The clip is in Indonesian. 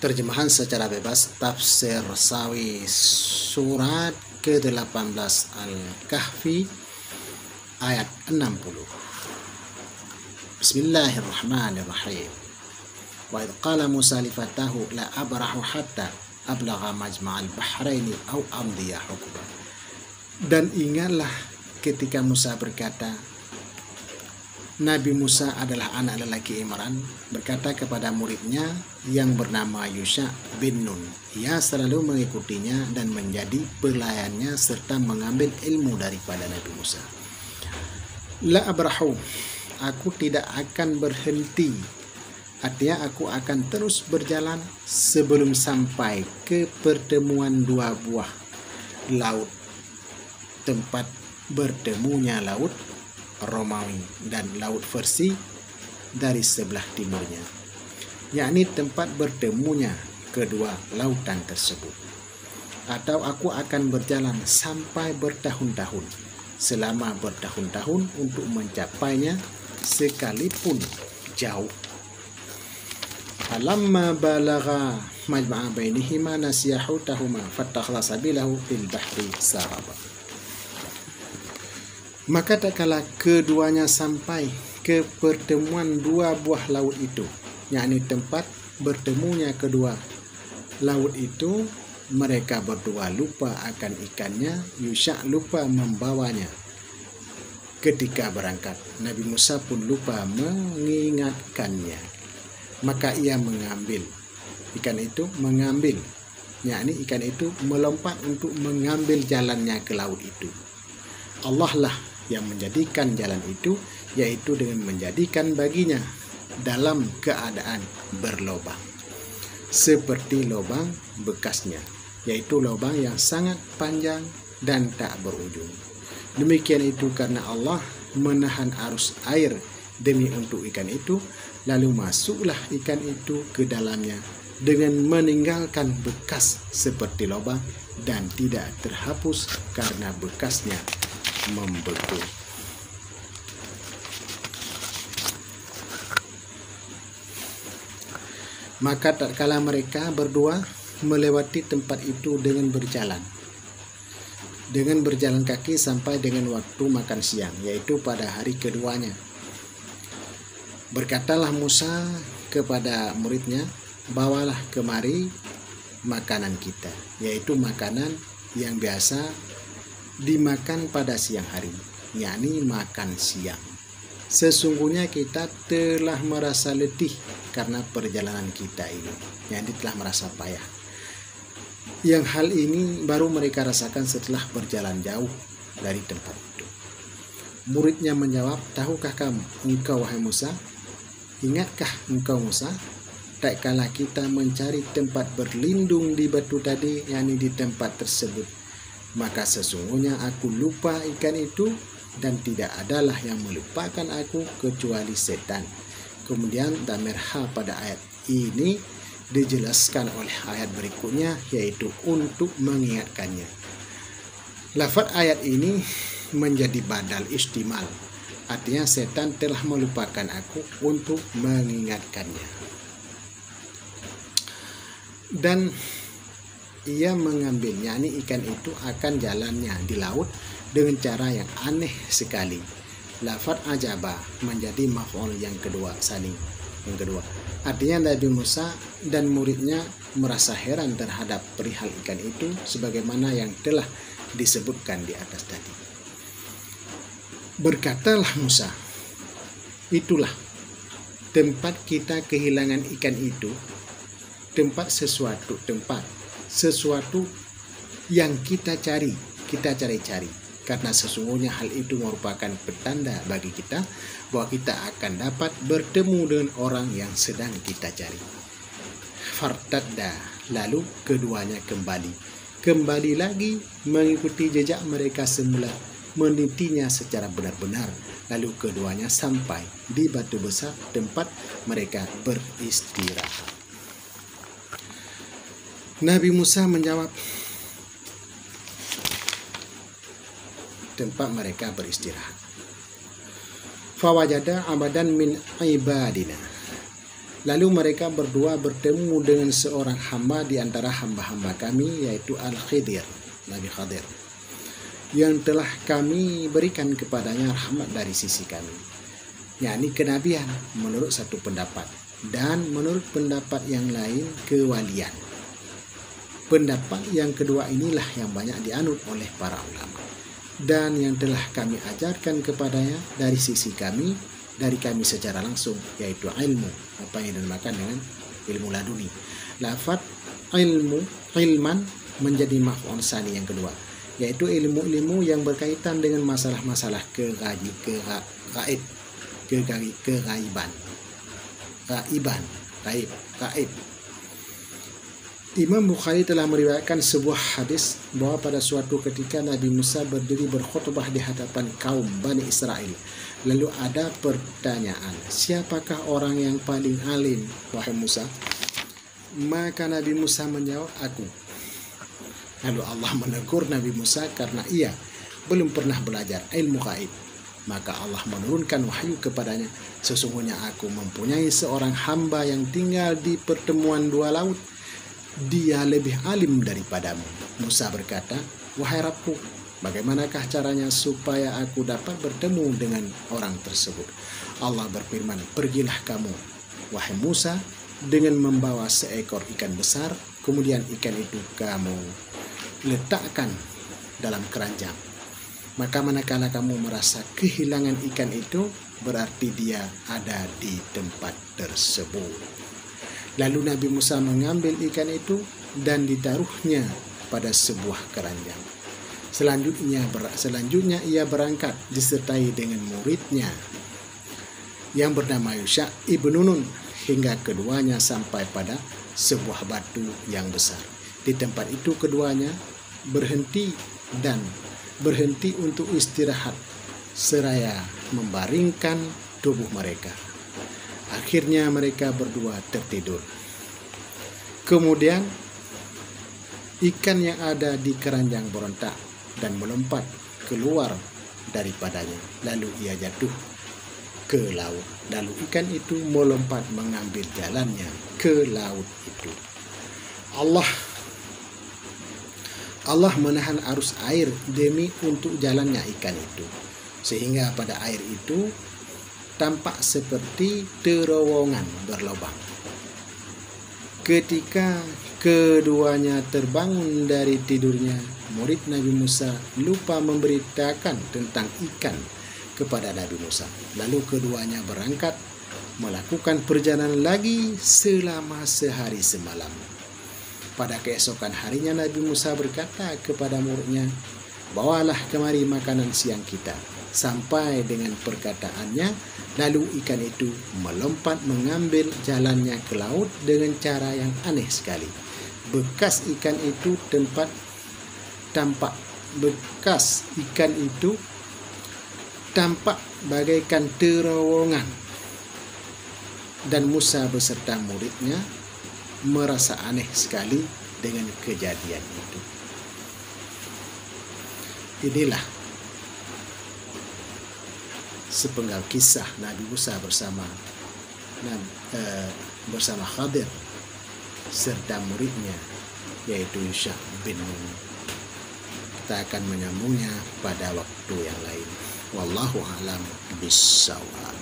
Terjemahan secara bebas tafsir Sawi surat ke-18 Al-Kahfi ayat 60. Bismillahirrahmanirrahim. Wa idh qala Musa li fatahu la abrahu hatta ablagha majma'al bahraini aw amdiya hukba. Dan ingatlah ketika Musa berkata, Nabi Musa adalah anak lelaki Imran, berkata kepada muridnya yang bernama Yusha bin Nun. Ia selalu mengikutinya dan menjadi pelayannya serta mengambil ilmu daripada Nabi Musa. La abrahu, aku tidak akan berhenti. Artinya aku akan terus berjalan sebelum sampai ke pertemuan dua buah laut, tempat bertemunya laut Romawi dan laut Farsi dari sebelah timurnya, yakni tempat bertemunya kedua lautan tersebut. Atau aku akan berjalan sampai bertahun-tahun, selama bertahun-tahun untuk mencapainya sekalipun jauh. Alamma balagha majma'a bainihima nasiya hutahuma fattakhadha sabilahu fil bahri saraba. Maka tak kala keduanya sampai ke pertemuan dua buah laut itu, yakni tempat bertemunya kedua laut itu, mereka berdua lupa akan ikannya. Yusha lupa membawanya ketika berangkat. Nabi Musa pun lupa mengingatkannya. Maka ia mengambil ikan itu, yakni ikan itu melompat untuk mengambil jalannya ke laut itu. Allah lah yang menjadikan jalan itu, yaitu dengan menjadikan baginya dalam keadaan berlobang, seperti lobang bekasnya, yaitu lobang yang sangat panjang dan tak berujung. Demikian itu karena Allah menahan arus air demi untuk ikan itu, lalu masuklah ikan itu ke dalamnya dengan meninggalkan bekas seperti lobang dan tidak terhapus karena bekasnya membeku. Maka tatkala mereka berdua melewati tempat itu dengan berjalan kaki sampai dengan waktu makan siang, yaitu pada hari keduanya. Berkatalah Musa kepada muridnya, bawalah kemari makanan kita, yaitu makanan yang biasa dimakan pada siang hari, yakni makan siang. Sesungguhnya kita telah merasa letih karena perjalanan kita ini, yakni telah merasa payah. Yang hal ini baru mereka rasakan setelah berjalan jauh dari tempat itu. Muridnya menjawab, tahukah kamu, engkau wahai Musa, ingatkah engkau Musa, tak kala kita mencari tempat berlindung di batu tadi, yakni di tempat tersebut, maka sesungguhnya aku lupa ikan itu, dan tidak adalah yang melupakan aku kecuali setan. Kemudian dhamir ha pada ayat ini dijelaskan oleh ayat berikutnya, yaitu untuk mengingatkannya. Lafaz ayat ini menjadi badal istimal, artinya setan telah melupakan aku untuk mengingatkannya. Dan ia mengambil, yakni ikan itu akan jalannya di laut dengan cara yang aneh sekali. Lafaz ajaba menjadi maf'ul yang kedua, artinya Nabi Musa dan muridnya merasa heran terhadap perihal ikan itu, sebagaimana yang telah disebutkan di atas tadi. Berkatalah Musa, itulah tempat kita kehilangan ikan itu, tempat sesuatu yang kita cari-cari, karena sesungguhnya hal itu merupakan petanda bagi kita bahwa kita akan dapat bertemu dengan orang yang sedang kita cari. Fartadda, lalu keduanya kembali lagi mengikuti jejak mereka semula, menitinya secara benar-benar. Lalu keduanya sampai di batu besar tempat mereka beristirahat. Nabi Musa menjawab, tempat mereka beristirahat. Fawajada abadan min ibadina, Lalu mereka berdua bertemu dengan seorang hamba di antara hamba-hamba kami, yaitu Al-Khidir, Nabi Khadir, yang telah kami berikan kepadanya rahmat dari sisi kami, yakni kenabian menurut satu pendapat, dan menurut pendapat yang lain kewalian. Pendapat yang kedua inilah yang banyak dianut oleh para ulama, dan yang telah kami ajarkan kepadanya dari sisi kami, dari kami secara langsung, yaitu ilmu, apa yang dinamakan dengan ilmu laduni. Lafaz ilman menjadi maf'ul tsani yang kedua, yaitu ilmu-ilmu yang berkaitan dengan masalah-masalah gaib. Imam Bukhari telah meriwayatkan sebuah hadis bahwa pada suatu ketika Nabi Musa berdiri berkhutbah di hadapan kaum Bani Israel. Lalu ada pertanyaan, siapakah orang yang paling alim, wahai Musa? Maka Nabi Musa menjawab, aku. Lalu Allah menegur Nabi Musa karena ia belum pernah belajar ilmu gaib. Maka Allah menurunkan wahyu kepadanya, sesungguhnya aku mempunyai seorang hamba yang tinggal di pertemuan dua laut. Dia lebih alim daripadamu. Musa berkata, wahai Rabbku, bagaimanakah caranya supaya aku dapat bertemu dengan orang tersebut? Allah berfirman, pergilah kamu, wahai Musa, dengan membawa seekor ikan besar. Kemudian ikan itu kamu letakkan dalam keranjang. Maka manakala kamu merasa kehilangan ikan itu, berarti dia ada di tempat tersebut. Lalu Nabi Musa mengambil ikan itu dan ditaruhnya pada sebuah keranjang. Selanjutnya ia berangkat disertai dengan muridnya yang bernama Yusha ibn Nun, hingga keduanya sampai pada sebuah batu yang besar. Di tempat itu keduanya berhenti untuk istirahat seraya membaringkan tubuh mereka. Akhirnya mereka berdua tertidur. Kemudian ikan yang ada di keranjang berontak dan melompat keluar daripadanya. Lalu ia jatuh ke laut. Lalu ikan itu melompat mengambil jalannya ke laut itu. Allah menahan arus air demi untuk jalannya ikan itu, sehingga pada air itu tampak seperti terowongan berlubang. Ketika keduanya terbangun dari tidurnya, murid Nabi Musa lupa memberitakan tentang ikan kepada Nabi Musa. Lalu keduanya berangkat melakukan perjalanan lagi selama sehari semalam. Pada keesokan harinya Nabi Musa berkata kepada muridnya, bawalah kemari makanan siang kita. Sampai dengan perkataannya, lalu ikan itu melompat mengambil jalannya ke laut dengan cara yang aneh sekali. Bekas ikan itu tampak bagaikan terowongan, dan Musa beserta muridnya merasa aneh sekali dengan kejadian itu. Inilah sepenggal kisah Nabi Musa bersama Khadir serta muridnya, yaitu Yusha bin Nun. Kita akan menyambungnya pada waktu yang lain. Wallahu a'lam bishawab.